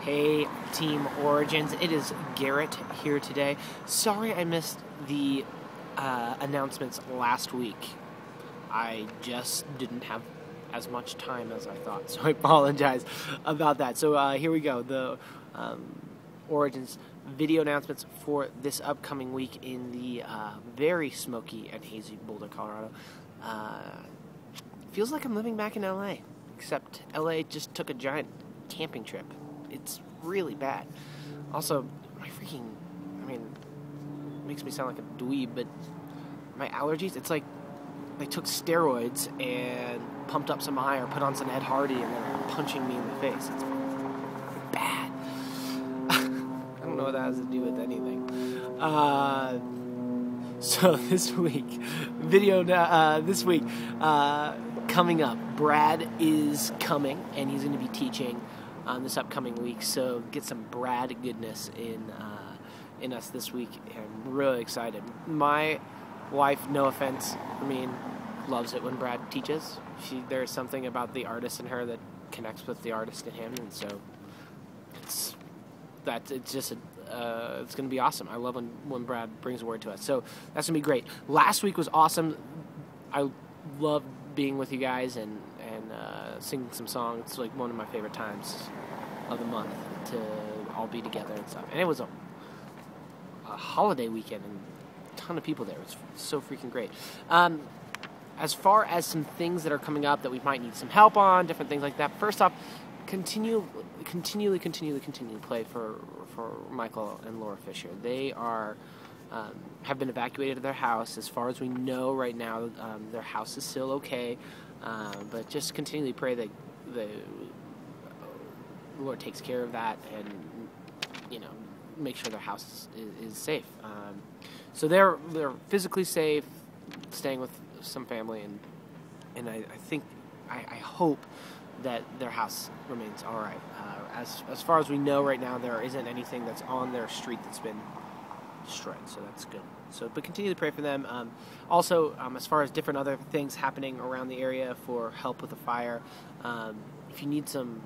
Hey, Team Origins. It is Garrett here today. Sorry I missed the announcements last week. I just didn't have as much time as I thought, so I apologize about that. So here we go. The Origins video announcements for this upcoming week in the very smoky and hazy Boulder, Colorado. Feels like I'm living back in LA, except LA just took a giant camping trip. It's really bad. Also, it makes me sound like a dweeb, but my allergies, it's like they took steroids and pumped up some iron, put on some Ed Hardy, and they're punching me in the face. It's bad. I don't know what that has to do with anything. So this week, coming up, Brad is coming, and he's going to be teaching this upcoming week, so get some Brad goodness in us this week. I'm really excited. My wife, no offense, loves it when Brad teaches. There's something about the artist in her that connects with the artist in him, and so it's going to be awesome. I love when Brad brings a word to us, so that's going to be great. Last week was awesome. I loved being with you guys and singing some songs. It's like one of my favorite times of the month to all be together and stuff. And it was a holiday weekend and a ton of people there. It was so freaking great. As far as some things that are coming up that we might need some help on, different things like that. First off, continually play for Michael and Laura Fisher. They are have been evacuated to their house. As far as we know right now, their house is still okay, but just continually pray that the Lord takes care of that and make sure their house is safe. So they're physically safe, staying with some family, and I hope that their house remains all right. As far as we know right now, there isn't anything that's on their street that's been destroyed, so that's good. But continue to pray for them. Also, as far as different other things happening around the area for help with the fire, if you need some,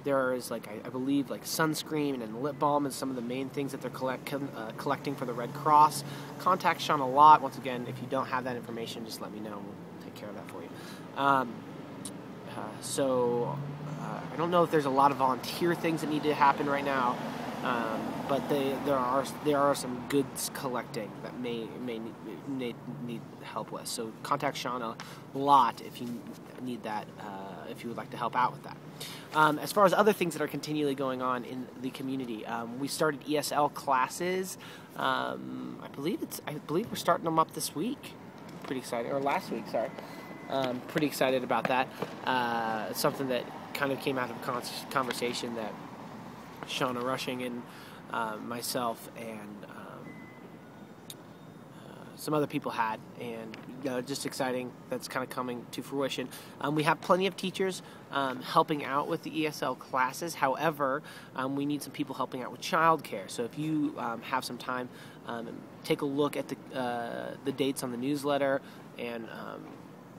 there is I believe sunscreen and lip balm and some of the main things that they're collecting for the Red Cross. Contact Sean a lot. Once again, if you don't have that information, just let me know. We'll take care of that for you. I don't know if there's a lot of volunteer things that need to happen right now, but there are some goods collecting that may need help with. So contact Sean a lot if you need that, if you would like to help out with that. As far as other things that are continually going on in the community, we started ESL classes. I believe we're starting them up this week. Pretty excited, or last week, sorry. Pretty excited about that. It's something that kind of came out of a conversation that Shauna Rushing and myself and some other people had, and just exciting. That's kind of coming to fruition. We have plenty of teachers helping out with the ESL classes. However, we need some people helping out with childcare. So if you have some time, take a look at the dates on the newsletter, and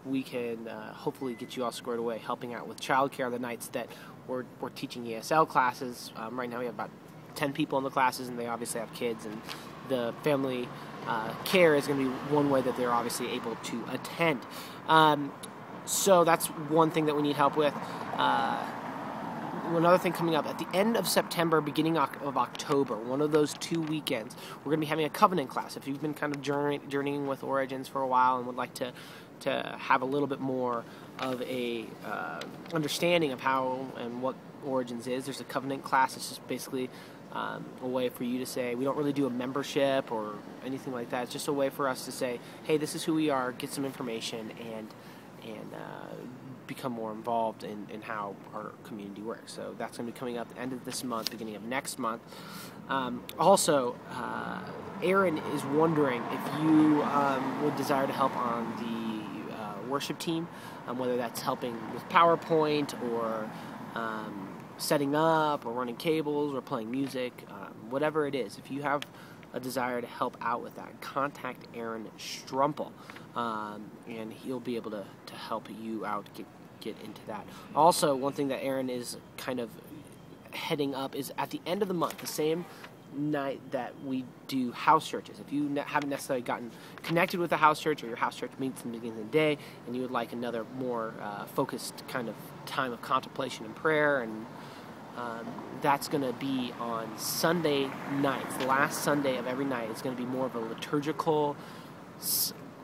we can hopefully get you all squared away helping out with childcare on the nights that we're teaching ESL classes. Right now we have about 10 people in the classes, and they obviously have kids, and the family care is going to be one way that they're obviously able to attend. So that's one thing that we need help with. Another thing coming up at the end of September, beginning of October, one of those 2 weekends, we're going to be having a covenant class. If you've been kind of journeying with Origins for a while and would like to have a little bit more of a understanding of how and what Origins is, there's a covenant class. It's just basically a way for you to say, we don't really do a membership or anything like that. It's just a way for us to say, hey, this is who we are, get some information, and become more involved in how our community works. So that's going to be coming up at the end of this month, beginning of next month. Also, Aaron is wondering if you would desire to help on the worship team, whether that's helping with PowerPoint or setting up or running cables or playing music, whatever it is. If you have a desire to help out with that, contact Aaron Strumpel, and he'll be able to help you out get into that. Also, one thing that Aaron is kind of heading up is at the end of the month, the same night that we do house churches. If you haven't necessarily gotten connected with a house church, or your house church meets in the beginning of the day, and you would like another more focused kind of time of contemplation and prayer, and that's going to be on Sunday nights. The last Sunday of every night is going to be more of a liturgical,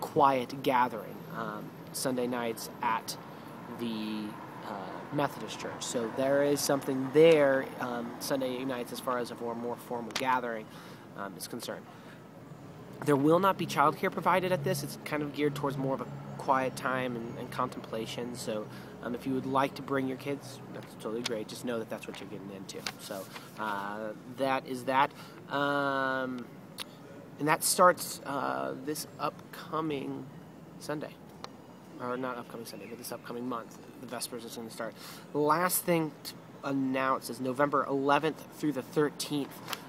quiet gathering. Sunday nights at the Methodist Church. So there is something there Sunday nights as far as a more formal gathering is concerned. There will not be childcare provided at this. It's kind of geared towards more of a quiet time and contemplation. So if you would like to bring your kids, that's totally great. Just know that that's what you're getting into. So that is that. And that starts this upcoming Sunday. Or not upcoming Sunday, but this upcoming month. The Vespers is going to start. The last thing to announce is November 11th through the 13th.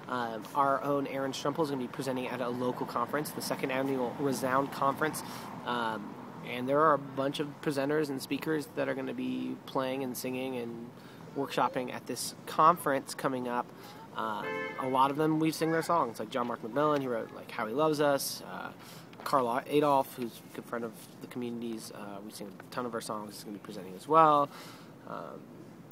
Our own Aaron Strumpel is going to be presenting at a local conference, the second annual Resound Conference. And there are a bunch of presenters and speakers that are going to be playing and singing and workshopping at this conference coming up. A lot of them we sing their songs, like John Mark McMillan, he wrote like How He Loves Us. Carl Adolph, who's a good friend of the community's, we sing a ton of our songs. He's going to be presenting as well.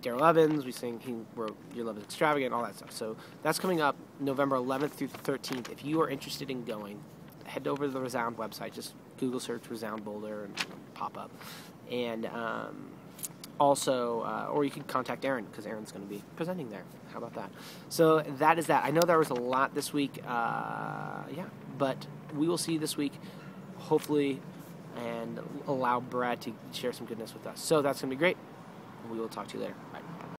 Daryl Evans, he wrote Your Love is Extravagant, all that stuff. So that's coming up November 11th through the 13th. If you are interested in going, head over to the Resound website. Just Google search Resound Boulder and pop up. And also, or you can contact Aaron, because Aaron's going to be presenting there. How about that? So that is that. I know there was a lot this week, but we will see you this week, hopefully, and allow Brad to share some goodness with us. So that's going to be great. We will talk to you later. Bye.